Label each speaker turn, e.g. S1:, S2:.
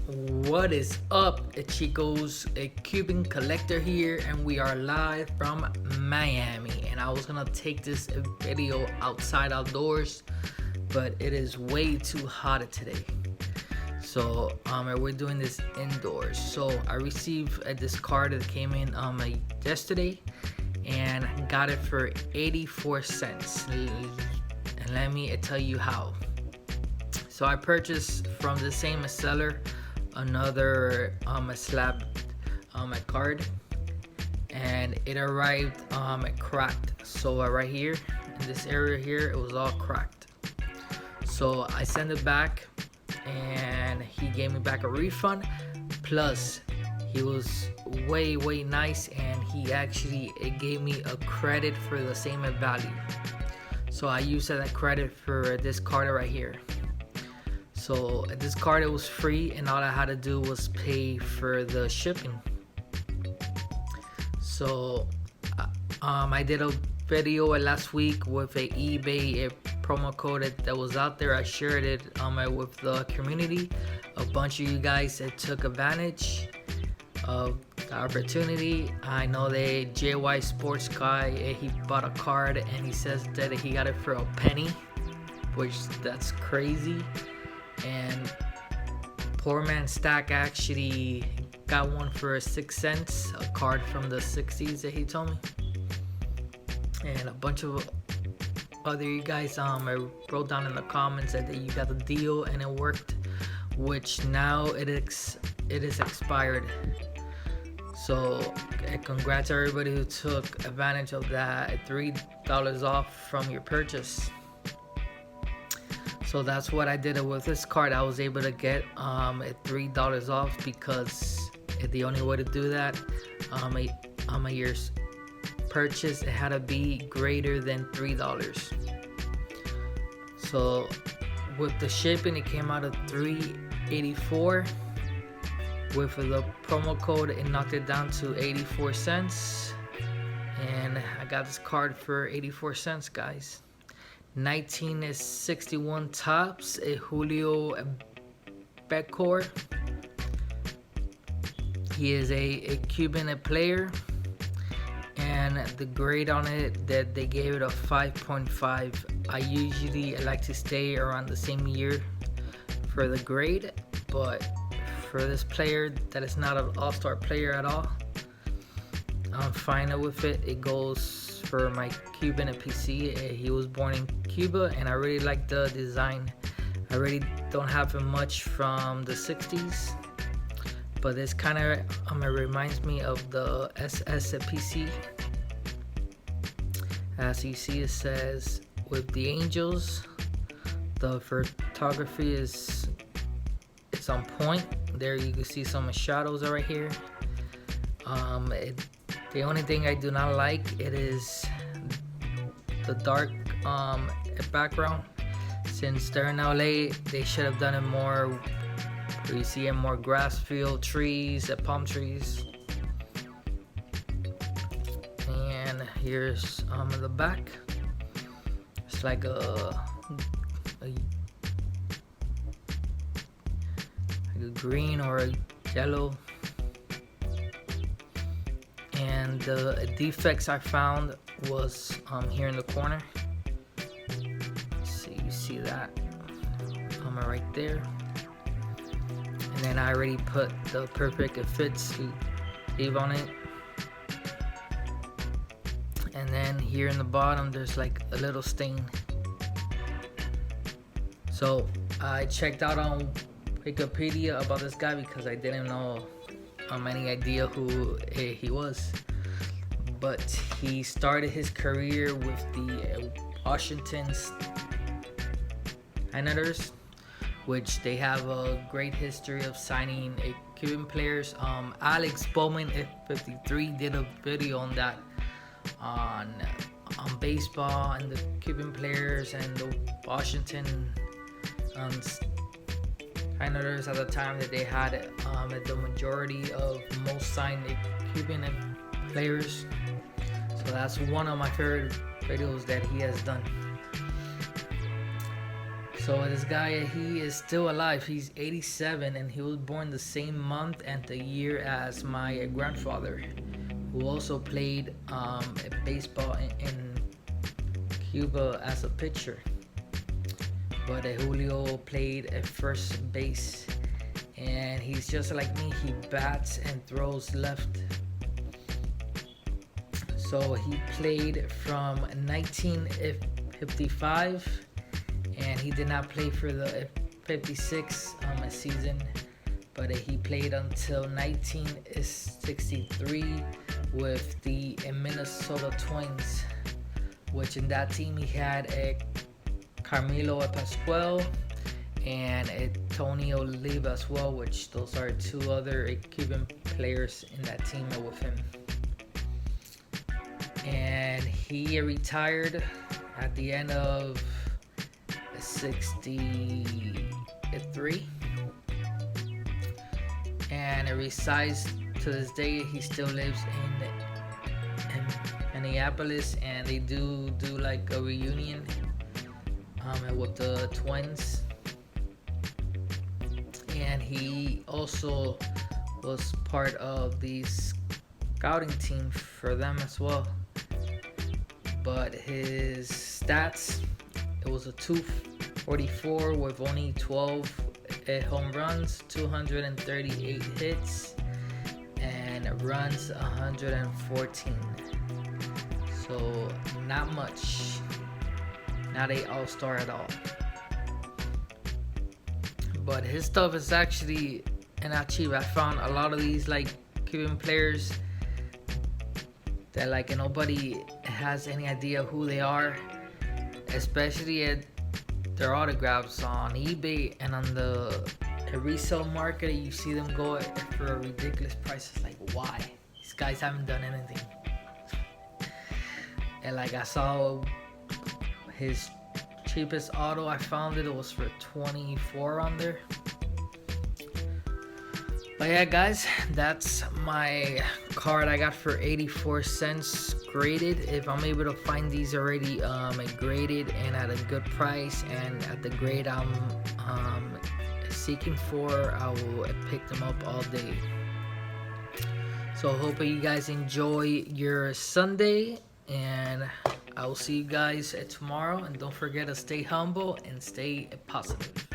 S1: What is up, chicos? A Cuban collector here, and we are live from Miami. And I was gonna take this video outside outdoors, but it is way too hot today. So we're doing this indoors. So I received this card that came in yesterday, and got it for 84 cents. And let me tell you how. So I purchased from the same seller another slab card, and it arrived cracked. So right here in this area here, it was all cracked. So I sent it back, and he gave me back a refund. Plus, he was way nice, and he actually gave me a credit for the same value. So I used that credit for this card right here. So this card, it was free, and all I had to do was pay for the shipping. So I did a video last week with a eBay promo code that was out there. I shared it with the community. A bunch of you guys took advantage of the opportunity. I know that JY Sports guy, he bought a card, and he says that he got it for a penny, which that's crazy. And Poor Man Stack actually got one for 6 cents, a card from the 60s that he told me. And a bunch of other you guys I wrote down in the comments that you got the deal and it worked, which now it is expired. So congrats to everybody who took advantage of that $3 off from your purchase. So that's what I did with this card. I was able to get $3 off, because the only way to do that a year's purchase, it had to be greater than $3. So with the shipping, it came out of $3.84. With the promo code, it knocked it down to 84 cents, and I got this card for 84 cents, guys. 1961 Topps, Julio Becor. He is a Cuban player, and the grade on it, that they gave it a 5.5. I usually like to stay around the same year for the grade, but for this player that is not an all-star player at all, I'm fine with it. It goes for my Cuban PC. He was born in Cuba, and I really like the design. I really don't have much from the 60s, but this kind of reminds me of the SS PC. As you see, it says with the Angels, the photography it's on point. There you can see some shadows right here. The only thing I do not like, it is the dark background. Since they're in LA, they should have done it more where you see more grass field, trees, palm trees. And here's the back. It's like a green or a yellow. And the defects I found was here in the corner. So you see that right there. And then I already put the perfect fit sleeve on it. And then here in the bottom, there's like a little stain. So I checked out on Wikipedia about this guy, because I didn't know any idea who he was. But he started his career with the Washington Senators, which they have a great history of signing Cuban players. Alex Bowman F53 did a video on that, on baseball and the Cuban players and the Washington Senators at the time, that they had the majority of most signed Cuban players. So that's one of my favorite videos that he has done. So this guy, he is still alive. He's 87, and he was born the same month and the year as my grandfather, who also played baseball in Cuba as a pitcher. But Julio played at first base, and he's just like me. He bats and throws left. So he played from 1955, and he did not play for the 56 season, but he played until 1963 with the Minnesota Twins, which in that team he had Carmelo Pascual and Tony Oliva as well, which those are two other Cuban players in that team with him. And he retired at the end of 63, and it resides to this day. He still lives in Minneapolis, and they do like a reunion with the Twins. And he also was part of the scouting team for them as well. But his stats, it was a 244 with only 12 home runs, 238 hits, and runs 114. So not much. Not a all-star at all. But his stuff is actually not cheap. I found a lot of these like Cuban players that like nobody has any idea who they are, especially at their autographs on eBay and on the resale market. You see them go for a ridiculous price. It's like, why? These guys haven't done anything. And like I saw his cheapest auto, I found it was for 24 on there. But yeah, guys, that's my card I got for 84 cents graded. If I'm able to find these already graded and at a good price and at the grade I'm seeking for, I will pick them up all day. So hope you guys enjoy your Sunday, and I will see you guys tomorrow. And don't forget to stay humble and stay positive.